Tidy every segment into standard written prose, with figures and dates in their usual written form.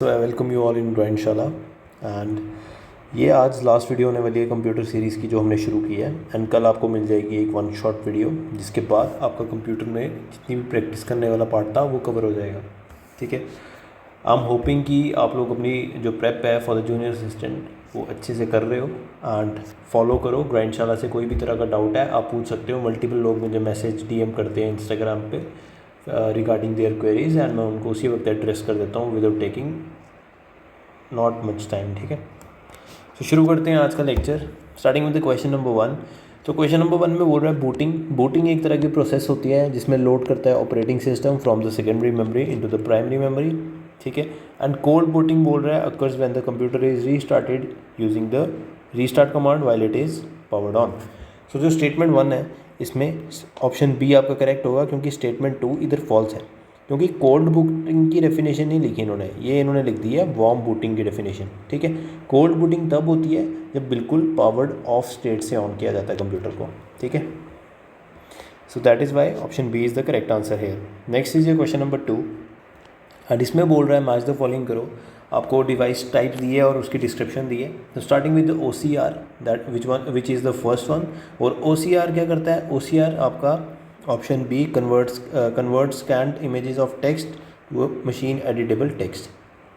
So I welcome you all in Grindशाला and ये आज लास्ट वीडियो होने वाली है कंप्यूटर सीरीज़ की जो हमने शुरू की है। एंड कल आपको मिल जाएगी एक वन शॉट वीडियो जिसके बाद आपका कंप्यूटर में जितनी भी प्रैक्टिस करने वाला पार्ट था वो कवर हो जाएगा। ठीक है, आई एम होपिंग कि आप लोग अपनी जो प्रेप है फॉर द जूनियर असिस्टेंट वो अच्छे से कर रहे हो एंड फॉलो करो। ग्राइंडशाला से कोई भी तरह का डाउट है आप पूछ सकते हो। मल्टीपल लोग मुझे मैसेज डीएम करते हैं इंस्टाग्राम पे रिगार्डिंग देयर क्वेरीज एंड मैं उनको उसी वक्त एड्रेस कर देता हूँ without taking not much time. ठीक है, तो शुरू करते हैं आज का lecture starting with the question number 1। तो क्वेश्चन नंबर 1 में बोल रहा है बूटिंग एक तरह की प्रोसेस होती है जिसमें लोड करता है operating system from the secondary memory into the primary memory. ठीक है, एंड कोल्ड बूटिंग बोल रहा है occurs when the computer is restarted using the restart command while it is powered on. So जो स्टेटमेंट 1 है इसमें ऑप्शन बी आपका correct होगा क्योंकि स्टेटमेंट 2 इधर फॉल्स है, क्योंकि कोल्ड बूटिंग की डेफिनेशन नहीं लिखी इन्होंने, ये इन्होंने लिख दी है वार्म बूटिंग की डेफिनेशन। ठीक है, कोल्ड बूटिंग तब होती है जब बिल्कुल पावर्ड ऑफ स्टेट से ऑन किया जाता है कंप्यूटर को। ठीक है, so that is why option B is the correct answer here. Next is ये क्वेश्चन नंबर 2 एंड इसमें बोल रहा है मैच द फॉलोइंग करो। आपको डिवाइस टाइप दी है और उसकी डिस्क्रिप्शन दी है। तो starting with O C R that which is the first one. और ओ सी आर क्या करता है? ओ सी आर आपका option B convert scanned images of text to machine editable text.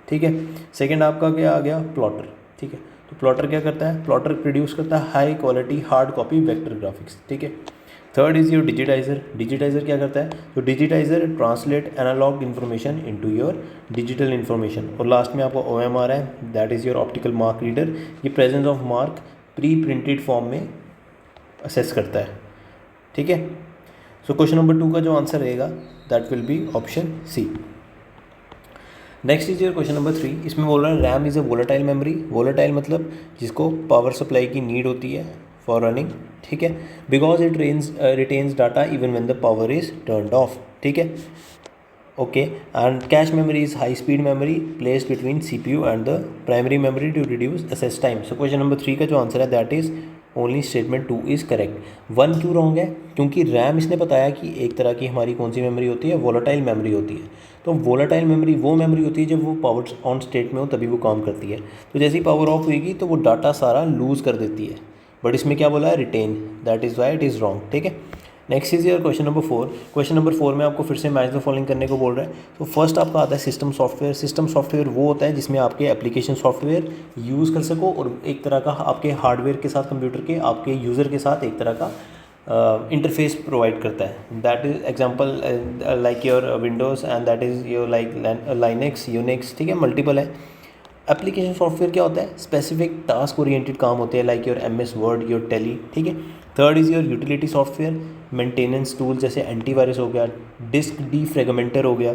ठीक है, सेकेंड आपका क्या आ गया? प्लॉटर। ठीक है, तो प्लॉटर क्या करता है? प्लॉटर प्रोड्यूस करता है high quality hard copy vector graphics. ठीक है, third is your digitizer. Digitizer क्या करता है? तो digitizer translate analogue information into your digital information. और लास्ट में आपको ओ एम आर है that is your optical mark reader. ये presence of mark pre printed form में असेस करता है। ठीक है, सो क्वेश्चन नंबर 2 का जो आंसर रहेगा that will be option C. Next is your question number 3। इसमें बोल रहा है RAM is a volatile memory. Volatile मतलब जिसको पावर सप्लाई की नीड होती है फॉर रनिंग। ठीक है, because it retains data even when the power is turned off. ठीक है, okay, and cache memory is high speed memory placed between CPU and the primary memory to reduce access time. So question number 3 का जो answer है that is only statement 2 is correct. 1 क्यों wrong है? क्योंकि RAM इसने बताया कि एक तरह की हमारी कौन सी मेमोरी होती है? वोलेटाइल मेमोरी होती है। तो वोलेटाइल मेमोरी वो मेमोरी होती है जब वो पावर ऑन स्टेट में हो तभी वो काम करती है। तो जैसे ही पावर ऑफ होगी तो वो डाटा सारा लूज़ कर देती है, बट इसमें क्या बोला है? Retain, that is why it is wrong. ठीक है, next is your question number 4। Question number 4 में आपको फिर से मैच द फॉलोइंग करने को बोल रहा है। तो फर्स्ट आपका आता है सिस्टम सॉफ्टवेयर। सिस्टम सॉफ्टवेयर वो होता है जिसमें आपके एप्लीकेशन सॉफ्टवेयर यूज़ कर सको और एक तरह का आपके हार्डवेयर के साथ कंप्यूटर के आपके यूज़र के साथ एक तरह का इंटरफेस प्रोवाइड करता है। That is example like your Windows and that is your like Linux Unix. ठीक है, मल्टीपल है। एप्लीकेशन सॉफ्टवेयर क्या होता है? स्पेसिफिक टास्क ओरिएंटेड काम होते हैं like your MS word, your Tally. ठीक है, third is your utility software, maintenance tool जैसे एंटीवायरस हो गया, डिस्क डीफ्रेगमेंटर हो गया।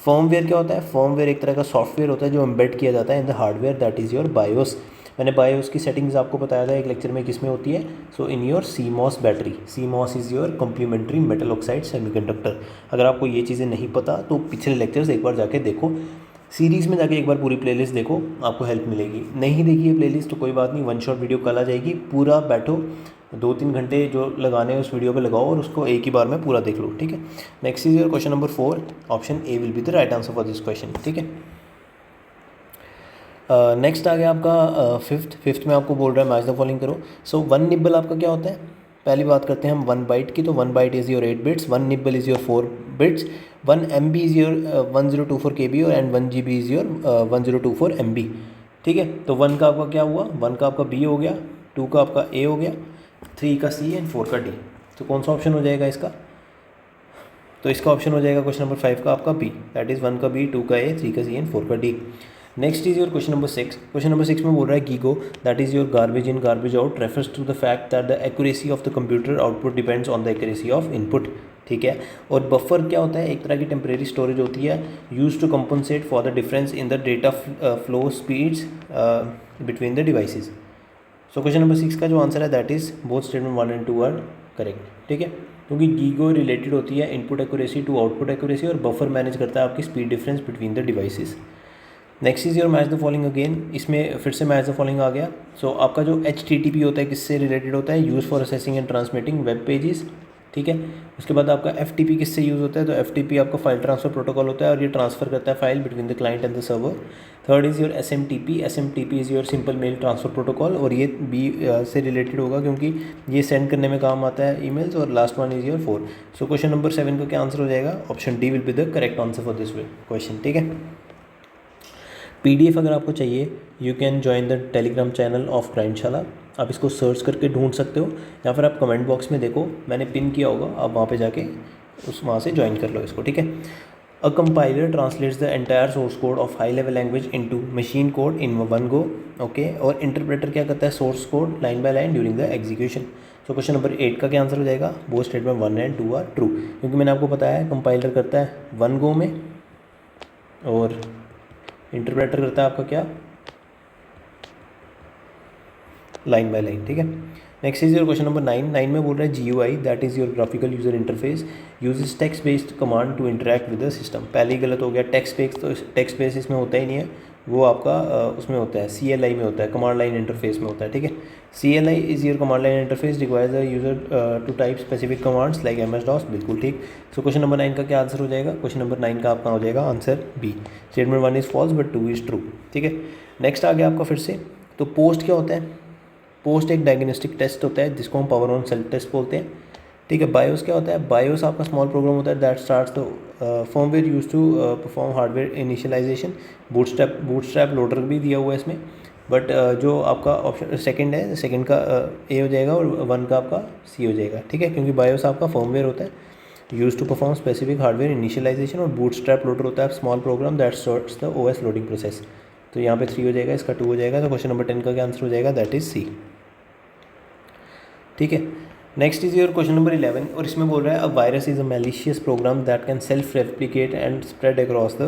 फर्मवेयर क्या होता है? फर्मवेयर एक तरह का सॉफ्टवेयर होता है जो एम्बेड किया जाता है in the hardware, that is your BIOS. मैंने बायोस की सेटिंग्स आपको बताया था एक लेक्चर में किस में होती है। So in your CMOS battery. CMOS is your complementary metal oxide semiconductor. अगर आपको ये चीज़ें नहीं पता तो पिछले लेक्चर्स एक बार जाके देखो, सीरीज़ में जाके एक बार पूरी प्लेलिस्ट देखो, आपको हेल्प मिलेगी। नहीं देखी है प्लेलिस्ट तो कोई बात नहीं, वन शॉट वीडियो कल आ जाएगी। पूरा बैठो 2-3 घंटे जो लगाने हैं उस वीडियो पे लगाओ और उसको एक ही बार में पूरा देख लो। ठीक है, next is your question number 4। Option A will be the right answer for this question. ठीक है, नेक्स्ट आ गया आपका फिफ्थ में आपको बोल रहा है मैच द फॉलोइंग करो। सो 1 निब्बल आपका क्या होता है? पहली बात करते हैं हम 1 बाइट की। तो 1 byte is your 8 bits, 1 nibble is your 4 bits, 1 MB is your 1024 KB और and 1 GB is your 1024 MB। ठीक है, तो 1 का आपका क्या हुआ? 1 का आपका B हो गया, 2 का आपका A हो गया, 3 का C एंड 4 का D। तो कौन सा ऑप्शन हो जाएगा इसका? तो इसका ऑप्शन हो जाएगा क्वेश्चन नंबर 5 का आपका B, दैट इज़ 1 का B, 2 का A, 3 का C एंड 4 का D। Next is your question number 6। Question number 6 में बोल रहा है GIGO that is your garbage in garbage out refers to the fact that the accuracy of the computer output depends on the accuracy of input. ठीक है, और buffer क्या होता है? एक तरह की टेम्परेरी स्टोरेज होती है use to compensate for the difference in the data flow speeds between the devices. So question number 6 का जो आंसर है that is both statement 1 and 2 are correct. ठीक है, क्योंकि गीगो रिलेटेड होती है input accuracy to output accuracy और buffer manage करता है आपकी speed difference between the devices. Next is your match the following again. इसमें फिर से मैच द फॉलोइंग आ गया। सो आपका जो HTTP होता है किससे रिलेटेड होता है? Use for assessing and transmitting web pages. ठीक है। उसके बाद आपका FTP किससे यूज़ होता है, तो FTP आपका फाइल ट्रांसफ़र प्रोटोकॉल होता है और ये ट्रांसफ़र करता है file between the client and the server. Third is your SMTP is your simple mail transfer protocol, और ये बी से रिलेटेड होगा क्योंकि ये सेंड करने में काम आता है ईमेल्स। और last one is your 4। So question number 7 का क्या आंसर हो जाएगा, option D will be the correct answer for this question, ठीक है। PDF अगर आपको चाहिए, you can join the Telegram channel of Grindshala. आप इसको सर्च करके ढूंढ सकते हो, या फिर आप कमेंट बॉक्स में देखो, मैंने पिन किया होगा, आप वहाँ पे जाके वहाँ से ज्वाइन कर लो इसको, ठीक है। A compiler translates the entire source code of high level language into machine code in one go, okay. और इंटरप्रेटर क्या करता है, source code line by line during the execution. So question number 8 का क्या आंसर हो जाएगा, वो statement 1 and 2 are true, क्योंकि मैंने आपको बताया है कंपाइलर करता है वन गो में और इंटरप्रेटर करता है आपका क्या, लाइन बाय लाइन, ठीक है। Next is your question number 9 में बोल रहा है GUI that is your graphical user interface uses text based command to interact with the system. पहले ही गलत हो गया, टेक्स्ट बेस्ड तो टेक्स्ट बेस्ड इसमें होता ही नहीं है, वो आपका उसमें होता है CLI में होता है, कमांड लाइन इंटरफेस में होता है, ठीक है। CLI is your command line interface requires the user to type specific commands like MS-DOS, बिल्कुल ठीक। सो क्वेश्चन नंबर 9 का क्या आंसर हो जाएगा, क्वेश्चन नंबर 9 का आपका हो जाएगा answer B, statement 1 is false but 2 is true, ठीक है। नेक्स्ट आ गया आपका फिर से, तो पोस्ट क्या होता है, पोस्ट एक डायग्नोस्टिक टेस्ट होता है जिसको हम पावर ऑन सेल टेस्ट बोलते हैं, ठीक है। बायोस क्या होता है, बायोस आपका स्मॉल प्रोग्राम होता है that starts the firmware use to perform hardware initialization. Bootstrap loader भी दिया हुआ है इसमें, बट जो आपका ऑप्शन सेकंड है, सेकंड का ए हो जाएगा और 1 का आपका सी हो जाएगा, ठीक है, क्योंकि बायोस आपका फर्मवेयर होता है use to perform specific hardware initialization, और बूटस्ट्रैप लोडर होता है small program that starts the OS loading process. तो यहाँ पे 3 हो जाएगा, इसका 2 हो जाएगा, तो क्वेश्चन नंबर 10 का क्या आंसर हो जाएगा, दैट इज़ सी, ठीक है। Next is your question number 11, और इसमें बोल रहा है a virus is a malicious program that can self replicate and spread across the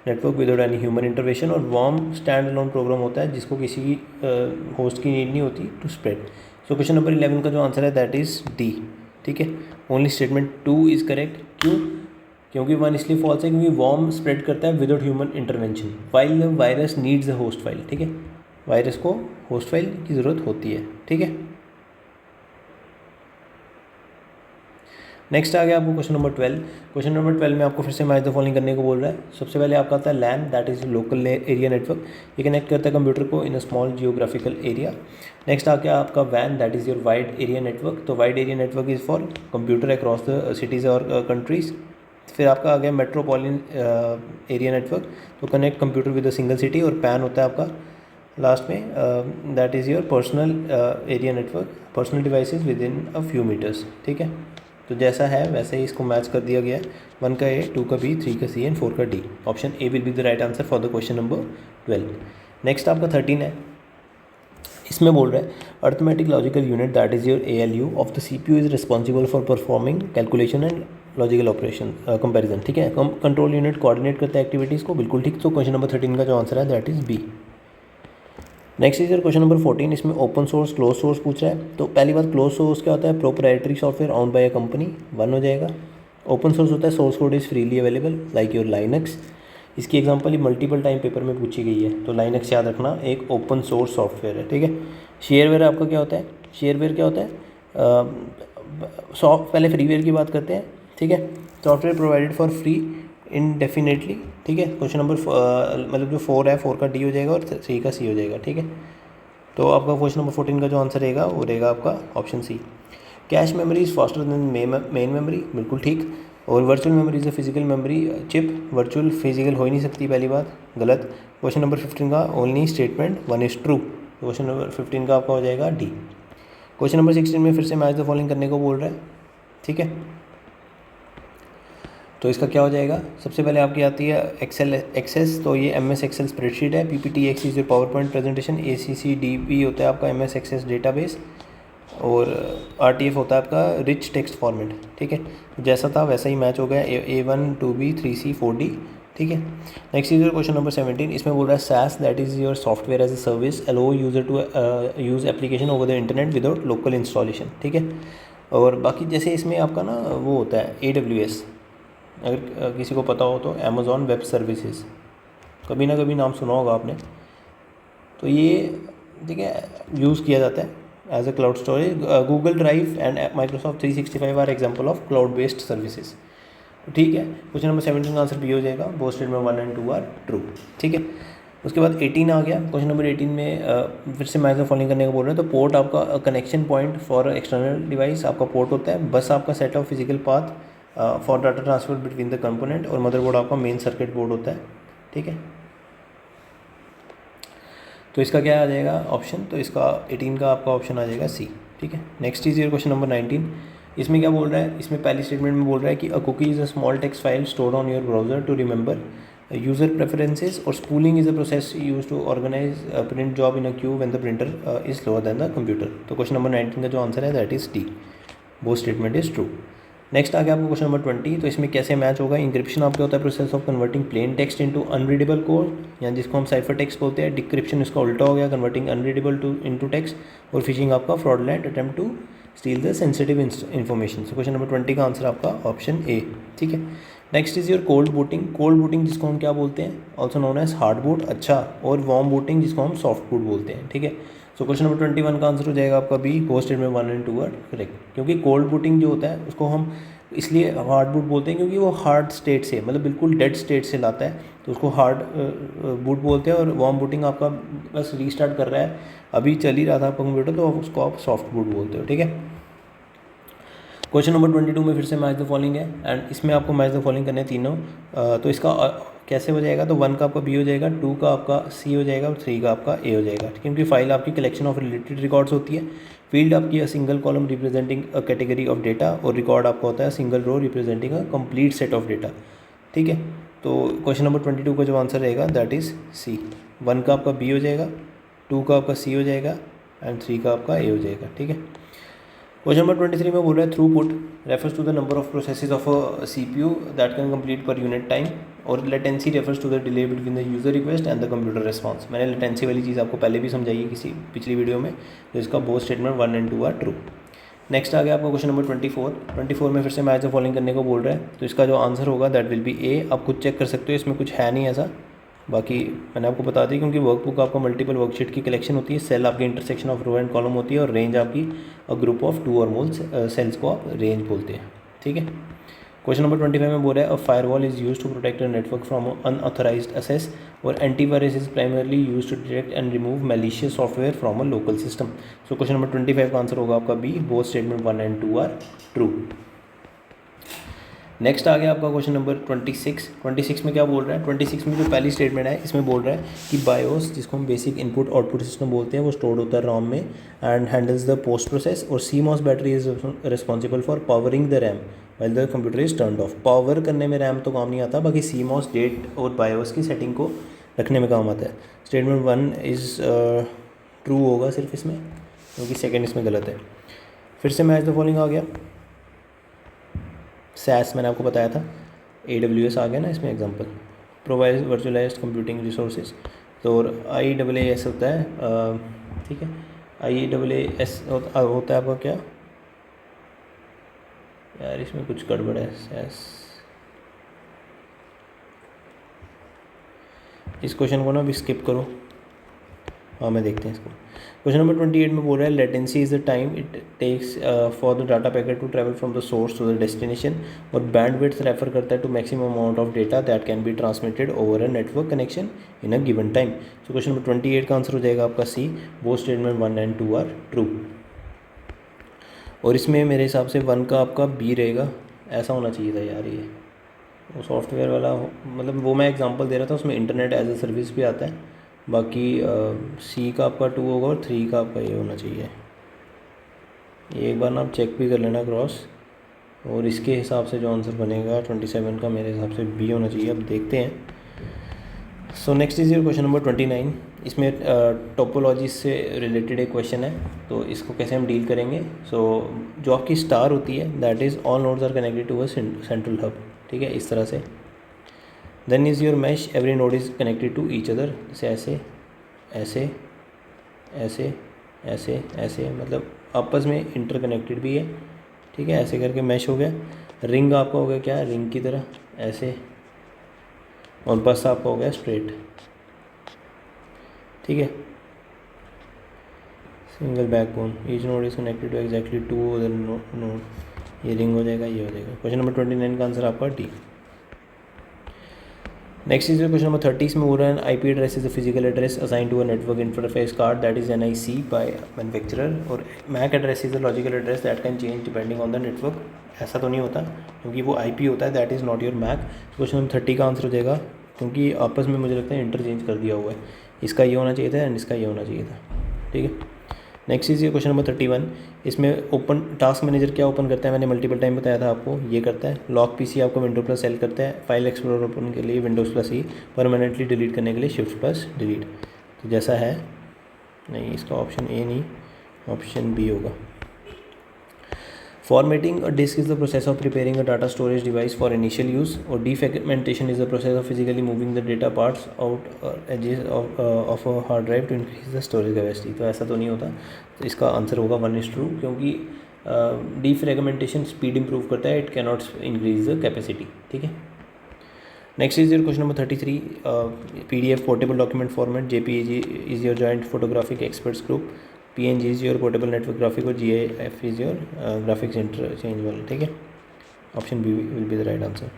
network without any human intervention. और वॉर्म स्टैंड अलोन प्रोग्राम होता है जिसको किसी की होस्ट की नीड नहीं होती to spread. So question number 11 का जो आंसर है दैट इज़ डी, ठीक है। ओनली स्टेटमेंट 2 इज़ करेक्ट, क्यों, क्योंकि 1 इसलिए फॉल्स है क्योंकि वॉर्म स्प्रेड करता है without human intervention while the virus needs a host file, ठीक है। वायरस को होस्ट फाइल की ज़रूरत होती है, ठीक है। नेक्स्ट आ गया आपको क्वेश्चन नंबर 12। क्वेश्चन नंबर 12 में आपको फिर से मैच द फॉलोइंग करने को बोल रहा है। सबसे पहले आपका आता है LAN that is local area network, ये कनेक्ट करता है कंप्यूटर को in a small geographical area. Next आ गया आपका WAN that is your wide area network, तो wide area network is for computer across the cities और कंट्रीज़। फिर आपका आ गया मेट्रोपॉलिटन एरिया नेटवर्क, तो connect computer with a single city. और PAN होता है आपका लास्ट में, that is your personal area network, personal devices within a few meters, ठीक है। तो जैसा है वैसे ही इसको मैच कर दिया गया है, 1 का A, 2 का B, 3 का C एंड 4 का D। Option A will be the right answer for the question number 12। Next आपका 13 है, इसमें बोल रहा है arithmetic logical unit that is your ALU of the CPU is responsible for performing calculation and logical operation comparison, ठीक है। Control unit coordinate करता है एक्टिविटीज़ को, बिल्कुल ठीक। तो क्वेश्चन नंबर 13 का जो आंसर है that is B। Next is question number 14, इसमें ओपन सोर्स क्लोज सोर्स पूछ रहा है। तो पहली बात, क्लोज सोर्स क्या होता है, proprietary software owned by a company, 1 हो जाएगा। ओपन सोर्स होता है source code is freely available like your Linux. इसकी एग्जांपल ही मल्टीपल टाइम पेपर में पूछी गई है, तो लाइनक्स याद रखना एक ओपन सोर्स सॉफ्टवेयर है, ठीक है। शेयरवेयर आपका क्या होता है, शेयरवेयर क्या होता है, पहले फ्रीवेयर की बात करते हैं, ठीक है। Software provided for free indefinitely, ठीक है। क्वेश्चन नंबर मतलब जो 4 है, 4 का D हो जाएगा और 3 का C हो जाएगा, ठीक है। तो आपका क्वेश्चन नंबर 14 का जो आंसर रहेगा वो रहेगा आपका option C। Cache memory is faster than main memory, बिल्कुल ठीक। और virtual memory is a physical memory chip, virtual physical हो ही नहीं सकती, पहली बात गलत। क्वेश्चन नंबर 15 का only statement 1 is true, question number 15 का आपका हो जाएगा D। क्वेश्चन नंबर 16 में फिर से मैच द फॉलोइंग करने को बोल रहा है, ठीक है। तो इसका क्या हो जाएगा, सबसे पहले आपकी आती है एक्सेल एक्सेस, तो ये MS एक्सेल स्प्रेडशीट है। PPTX is power point presentation. ACCDP होता है आपका MS एक्सेस डेटाबेस, और RTF होता है आपका रिच टेक्स्ट फॉर्मेट, ठीक है। जैसा था वैसा ही मैच हो गया, A1 2B 3C 4D, ठीक है। नेक्स्ट इज क्वेश्चन नंबर 17, इसमें बोल रहा है SaaS that is your software as a service allow user to use application over the internet without local installation, ठीक है। और बाकी जैसे इसमें आपका ना वो होता है AWS, अगर किसी को पता हो तो अमेज़ॉन वेब सर्विसेज, कभी ना कभी नाम सुना होगा आपने। तो ये ठीक है यूज़ किया जाता है as a cloud storage. Google drive and Microsoft 365 are example of cloud based services. ठीक है, क्वेश्चन नंबर 17 का आंसर बी हो जाएगा, both statement 1 and 2 are true. ठीक है, उसके बाद 18 आ गया। क्वेश्चन नंबर 18 में फिर से मैच द फॉलोइंग करने को बोल रहे हैं। तो पोर्ट आपका connection point for external device आपका पोर्ट होता है। बस आपका set of physical path for data transfer between the component, और मदरबोर्ड आपका मेन सर्किट बोर्ड होता है। ठीक है, तो इसका क्या आ जाएगा ऑप्शन, तो इसका 18 का आपका ऑप्शन आ जाएगा सी। ठीक है, next is your question number 19। इसमें क्या बोल रहा है, इसमें पहली स्टेटमेंट में बोल रहा है कि a cookie is a small text file stored on your browser to remember user preferences, और spooling is a process use to organise print job in a queue when the printer is lower than the computer. तो question number 19 का जो answer है that is D, वो statement is true. Next आ गया आपको question number 20। तो इसमें कैसे मैच होगा, इंक्रिप्शन आपका होता है process of converting plain text into unreadable code, या जिसको हम साइफर टेक्स्ट बोलते हैं। डिक्रिप्शन इसका उल्टा हो गया, converting unreadable to into text. और फिशिंग आपका fraudulent attempt to steal the sensitive information. So question number 20 का आंसर आपका ऑप्शन ए। ठीक है, next is your cold booting. Cold booting जिसको हम क्या बोलते हैं, also known as hard boot. अच्छा, और वार्म बूटिंग जिसको हम सॉफ्ट बूट बोलते हैं। ठीक है, सो क्वेश्चन नंबर 21 का आंसर हो जाएगा आपका B, both statement 1 and 2 are correct. क्योंकि कोल्ड बूटिंग जो होता है उसको हम इसलिए हार्ड बूट बोलते हैं क्योंकि वो हार्ड स्टेट से, मतलब बिल्कुल डेड स्टेट से लाता है, तो उसको हार्ड बूट बोलते हैं। और वार्म बूटिंग आपका बस रीस्टार्ट कर रहा है, अभी चल ही रहा था आपका कंप्यूटर, तो उसको आप सॉफ्ट बूट बोलते हो। ठीक है, क्वेश्चन नंबर 22 में फिर से मैच द फॉलोइंग है, एंड इसमें आपको मैच द फॉलोइंग करने तीनों। तो इसका कैसे हो जाएगा, तो 1 का आपका बी हो जाएगा, 2 का आपका सी हो जाएगा, और 3 का आपका ए हो जाएगा। क्योंकि फाइल आपकी कलेक्शन ऑफ रिलेटेड रिकॉर्ड्स होती है। फील्ड आपकी a single column representing a category of data, और रिकॉर्ड आपका होता है single row representing a complete set of data. ठीक है, तो क्वेश्चन नंबर 22 का जो आंसर रहेगा दैट इज़ सी। 1 का आपका बी हो जाएगा, 2 का आपका सी हो जाएगा, एंड 3 का आपका ए हो जाएगा। ठीक है, क्वेश्चन नंबर 23 में बोल रहा है throughput refers to the number of processes of a CPU that can complete per unit time, और latency refers to the delay between the user request and the computer response. मैंने latency वाली चीज़ आपको पहले भी समझाई है किसी पिछली वीडियो में, तो इसका both statement 1 and 2 are true. Next आ गया आपका क्वेश्चन नंबर 24 में फिर से मैच द फॉलोइंग करने को बोल रहा है। तो इसका जो आंसर होगा दैट विल बी ए। आप खुद चेक कर सकते हो, इसमें कुछ है नहीं ऐसा, बाकी मैंने आपको बता दी। क्योंकि वर्कबुक आपका मल्टीपल वर्कशीट की कलेक्शन होती है, सेल आपकी intersection of row and column होती है, और रेंज आपकी ग्रुप ऑफ 2 और मोर सेल्स को आप रेंज बोलते हैं। ठीक है, क्वेश्चन नंबर 25 में बोल रहा है a firewall is use to protect a network from unauthorised access, और antivirus is primarily use to detect and remove malicious software from a local system. So question number 25 का आंसर होगा आपका B, both statement 1 and 2 are true. Next आ गया आपका question number 26 में क्या बोल रहा है। 26 में जो पहली स्टेटमेंट है इसमें बोल रहा है कि बायोस, जिसको हम बेसिक इनपुट आउटपुट सिस्टम बोलते हैं, वो स्टोर्ड होता है रॉम में and handles the post process, और CMOS battery is responsible for powering the RAM while the computer is turned off. Power करने में रैम तो काम नहीं आता, बाकी सीमॉस डेट और बायोस की सेटिंग को रखने में काम आता है। स्टेटमेंट 1 इज़ ट्रू होगा सिर्फ इसमें, क्योंकि सेकेंड इसमें गलत है। फिर से मैच द फॉलोइंग आ गया। सैस मैंने आपको बताया था, AWS आ गया ना इसमें example, provide virtualized computing resources. तो IaaS होता है, ठीक है, IaaS होता है आपका क्या यार, इसमें कुछ गड़बड़ है। सैस, इस क्वेश्चन को ना भी स्किप करो, हाँ मैं देखते हैं इसको। क्वेश्चन नंबर 28 में बोल रहा है latency is the time it takes for the data packet to travel from the source to the destination, और बैंडविड्थ रेफर करता है to maximum amount of data that can be transmitted over a network connection in a given time. So question number 28 का answer हो जाएगा आपका C, both statement 1 and 2 are true. और इसमें मेरे हिसाब से 1 का आपका बी रहेगा, ऐसा होना चाहिए था यार, ये वो सॉफ्टवेयर वाला मतलब वो मैं एग्जांपल दे रहा था, उसमें इंटरनेट एज ए सर्विस भी आता है। बाकी सी का आपका 2 होगा, और 3 का आपका ये होना चाहिए। ये एक बार ना आप चेक भी कर लेना क्रॉस, और इसके हिसाब से जो आंसर बनेगा 27 का मेरे हिसाब से बी होना चाहिए। अब देखते हैं। So next is your question number 29। इसमें टोपोलॉजी से रिलेटेड एक क्वेश्चन है, तो इसको कैसे हम डील करेंगे। सो जो आपकी स्टार होती है that is all nodes are connected to a central hub, ठीक है, इस तरह से। Then is your mesh, every node is connected to each other, जैसे ऐसे ऐसे ऐसे ऐसे ऐसे, मतलब आपस में इंटरकनेक्टेड भी है, ठीक है, ऐसे करके मैश हो गया। रिंग आपका हो गया क्या, रिंग की तरह ऐसे, और बस आपका हो गया स्ट्रेट, ठीक है। Single backbone, each node is connected to exactly 2 other node, ये रिंग हो जाएगा, ये हो जाएगा। क्वेश्चन नंबर 29 का आंसर आपका D. Next is question number 30, इसमें हो रहा है IP address is the physical address assign to a network interface card that is NIC by manufacturer, और MAC address is the logical address that can change depending on the network. ऐसा तो नहीं होता क्योंकि वो IP होता है, that is not your MAC। Question number 30 का आंसर हो जाएगा, क्योंकि आपस में मुझे लगता है इंटरचेंज कर दिया हुआ है, इसका ये होना चाहिए था एंड इसका ये होना चाहिए था, ठीक है। नेक्स्ट इज ये क्वेश्चन नंबर 31, इसमें ओपन टास्क मैनेजर क्या ओपन करता है, मैंने मल्टीपल टाइम बताया था आपको, ये करता है। लॉक PC आपको विंडो प्लस L करता है, फाइल एक्सप्लोरर ओपन के लिए Windows plus E, permanently delete करने के लिए शिफ्ट प्लस डिलीट। तो जैसा है, नहीं इसका ऑप्शन A नहीं, ऑप्शन B होगा। Formatting a disk is the process of preparing a data storage device for initial use, और defragmentation is the process of physically moving the data parts out edges of a hard drive to increase the storage capacity। तो ऐसा तो नहीं होता, तो इसका answer होगा 1 is true, क्योंकि defragmentation स्पीड इंप्रूव करता है, it cannot increase the capacity, ठीक है। Next is your question number 33, PDF portable document format, JPEG is your joint photographic experts group, PNG is your portable network graphic, और GIF is your graphics interchangeable, ठीक है। Option B will be the right answer.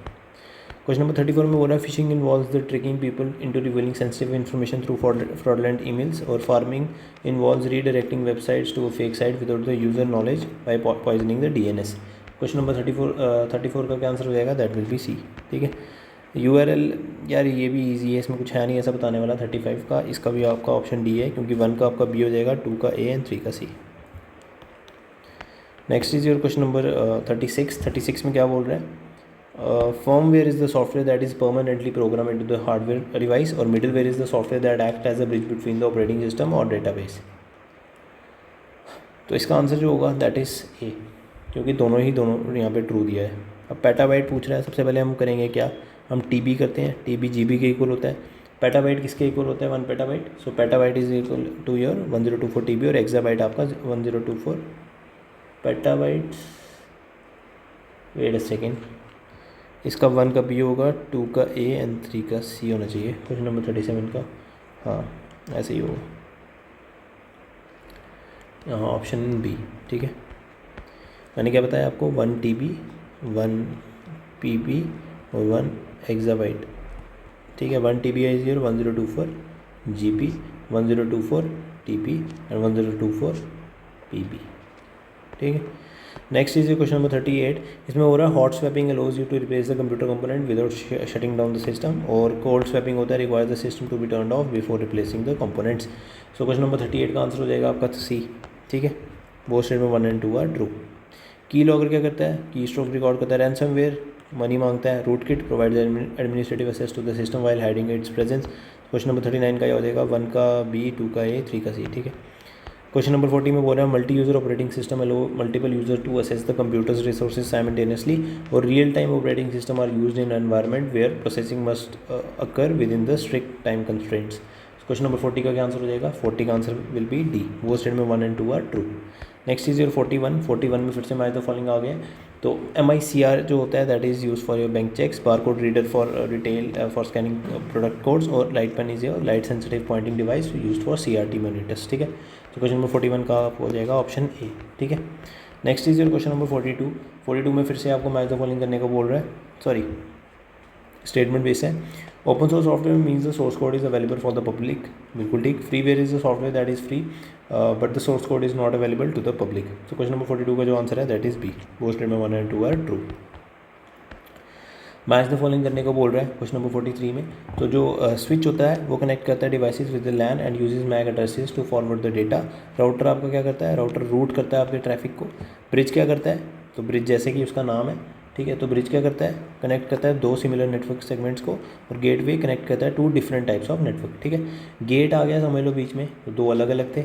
Question number 34 में बोल रहा है fishing involves the tricking people into revealing sensitive information through fraudulent emails, और pharming involves redirecting websites to a fake site without the user knowledge by poisoning the DNS। Question number 34 का क्या answer हो जाएगा, that will B C, ठीक है। URL, यार ये भी इजी है, इसमें कुछ है नहीं ऐसा बताने वाला। 35 का, इसका भी आपका ऑप्शन D है, क्योंकि 1 का आपका B हो जाएगा, 2 का A एंड 3 का C। Next is your question number 36 में क्या बोल रहे हैं, firmware is the software that is permanently program into the hardware device, और middleware is the software that act as a bridge between the operating system और database. तो इसका answer जो होगा दैट इज़ A, क्योंकि दोनों यहाँ पे ट्रू दिया है। अब पेटाबाइट पूछ रहा है, सबसे पहले हम करेंगे क्या, हम TB करते हैं, TB GB के इक्वल होता है, पेटाबाइट किसके इक्वल होता है, 1 petabyte, so petabyte is equal to your 1024 TB, और एक्साबाइट आपका 1024 पेटाबाइट। वेट अ सेकेंड, इसका 1 का B होगा, 2 का A एंड 3 का C होना चाहिए। क्वेश्चन नंबर 37 का, हाँ ऐसे ही होगा, यहाँ ऑप्शन B, ठीक है। मैंने क्या बताया आपको, 1 TB, 1 PB और 1 एक्साबाइट, ठीक है। 1 TB is your 1024 GB, 1024 TB and 1024 PB, ठीक है। नेक्स्ट इज क्वेश्चन नंबर 38, इसमें हो रहा है hot swapping allows you to replace the computer component without shutting down the system, और कोल्ड स्वैपिंग होता है require the system to be turn off before replacing the components. So question number 38 का answer हो जाएगा आपका C, ठीक है। Both statement 1 and 2 are true. Keylogger क्या करता है, की स्ट्रोक रिकॉर्ड करता है, रैनसमवेयर मनी मांगता है, rootkit provides administrative access to the system while hiding its presence. Question number 39 का हो जाएगा, 1 का B, 2 का A, 3 का C, ठीक है। क्वेश्चन नंबर 40 में बोल रहा है multi user operating system allow multiple user to access the computers resources simultaneously, और real time operating system are used in environment where processing must occur within the strict time constraints. Question number 40 का क्या answer हो जाएगा, 40 का answer will be D, वो statement 1 and 2 are true. Next is your 41 में फिर से match the following आ गए। तो MICR जो होता है that is use for your bank cheques, barcode reader for retail for scanning product codes, और light pen is your light sensitive pointing device use for CRT monitors, ठीक है। तो question number 41 का हो जाएगा ऑप्शन A, ठीक है। Next is your question number 42 में फिर से आपको मैच द फॉलोइंग करने को बोल रहा है, सॉरी स्टेटमेंट बेस है। Open source software means the source code is available for the public, बिल्कुल ठीक। Freeware is the software that is free but the source code is not available to the public. तो question number 42 का जो answer है that is B, वो statement 1 and 2 are true. Match the following करने को बोल रहा है क्वेश्चन नंबर 43 में। तो जो स्विच होता है वो कनेक्ट करता है devices with the LAN and uses MAC addresses to forward the data. Router आपका क्या करता है, राउटर रूट करता है आपके ट्रैफिक को। ब्रिज क्या करता है, तो ब्रिज जैसे कि उसका नाम है, ठीक है। तो ब्रिज क्या करता है, कनेक्ट करता है 2 सिमिलर नेटवर्क सेगमेंट्स को, और गेटवे कनेक्ट करता है 2 डिफरेंट टाइप्स ऑफ नेटवर्क, ठीक है। गेट आ गया समझ लो बीच में, तो 2 अलग अलग थे,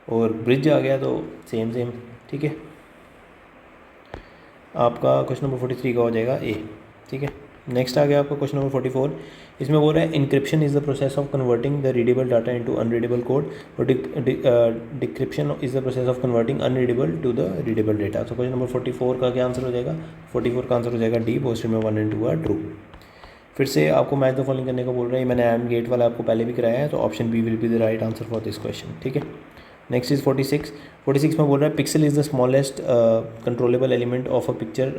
और ब्रिज आ गया तो सेम, ठीक है। आपका क्वेश्चन नंबर 43 का हो जाएगा A, ठीक है। नेक्स्ट आ गया आपका क्वेश्चन नंबर 44, इसमें बोल रहा है encryption is the process of converting the readable data into unreadable code, और decryption is the process of converting unreadable to the readable data. तो क्वेश्चन नंबर 44 का क्या आंसर हो जाएगा, 44 का आंसर हो जाएगा D, बोथ में 1 एंड 2 आर ट्रू। फिर से आपको मैच द फॉलोइंग करने को बोल रहा है, मैंने एंड गेट वाला आपको पहले भी कराया है, तो option B will be the right answer for this question, ठीक है। नेक्स्ट इज़ 46 में बोल रहा है pixel is the smallest controllable element of a picture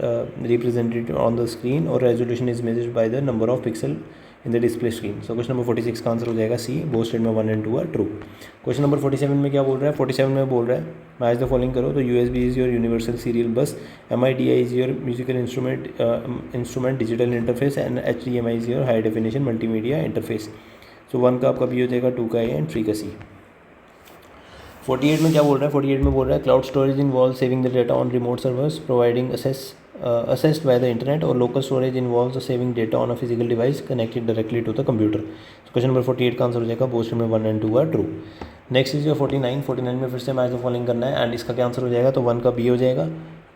represented on the screen और resolution is measured by the number of pixel in the display screen. So question number 46 का answer हो जाएगा C, both statement 1 and 2 are true. Question number 47 में क्या बोल रहा है, 47 में बोल रहा है मैच द फॉलोइंग करो, तो USB is your universal serial bus, MIDI is your musical instrument digital interface and HDMI is your high definition multimedia interface. So 1 का आपका बी हो जाएगा, 2 का ए एंड 3 का सी। 48 में क्या बोल रहा है, 48 में बोल रहा है cloud storage involve saving the data on remote servers providing assessed by the internet, और local storage involves the saving data on a physical device connected directly to the computer। So question number 48 का answer हो जाएगा both में 1 and 2 are true. Next is your 49 में फिर से match the following करना है एंड इसका क्या आंसर हो जाएगा, तो 1 का बी हो जाएगा,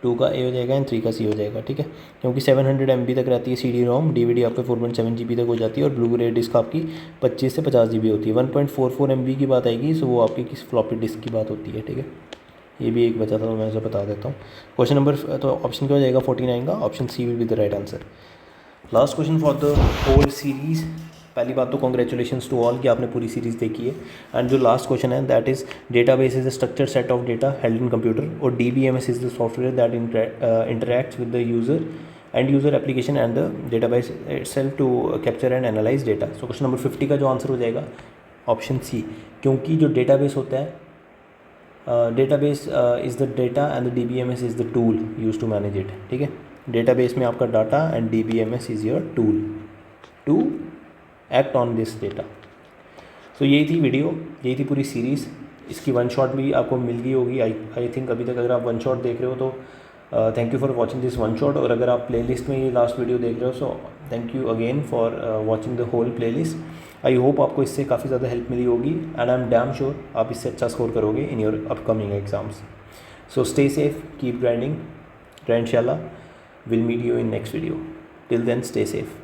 2 का ए हो जाएगा एंड 3 का सी हो जाएगा। ठीक है, क्योंकि 700 MB तक रहती है CD-ROM, DVD आपके 4.7 GB तक हो जाती है और ब्लू रे डिस्क आपकी 25 से 50 GB होती है। 1.44 MB की बात आएगी, सो वो आपकी किस फ्लॉपी डिस्क की बात होती है। ठीक है, ये भी एक बचा था तो मैं उसे बता देता हूँ। क्वेश्चन नंबर, तो ऑप्शन क्या हो जाएगा 49 का, option C will be the right answer. Last question for the whole series. पहली बात तो कॉन्ग्रेचुलेशंस टू ऑल कि आपने पूरी सीरीज़ देखी है। एंड जो लास्ट क्वेश्चन है that is database is a structured set of data held in computer, और DBMS is the software that interacts with the user and user application and the database itself to capture and analyse data. So question number 50 का जो answer हो जाएगा option C, क्योंकि जो database होता है database is the data and the DBMS is the tool used to manage it। ठीक है, डेटाबेस में आपका data and DBMS is your tool to act on this data। सो यही थी वीडियो, यही थी पूरी सीरीज़। इसकी वन शॉट भी आपको मिल गई होगी आई थिंक। अभी तक अगर आप वन शॉट देख रहे हो तो thank you for watching this one shot, और अगर आप प्लेलिस्ट में ये लास्ट वीडियो देख रहे हो so thank you again for watching the whole playlist. I hope आपको इससे काफ़ी ज़्यादा हेल्प मिली होगी and I am damn sure आप इससे अच्छा स्कोर करोगे in your upcoming exams. So stay safe, keep grinding, इंशाल्लाह will meet you in next video. Till then stay safe.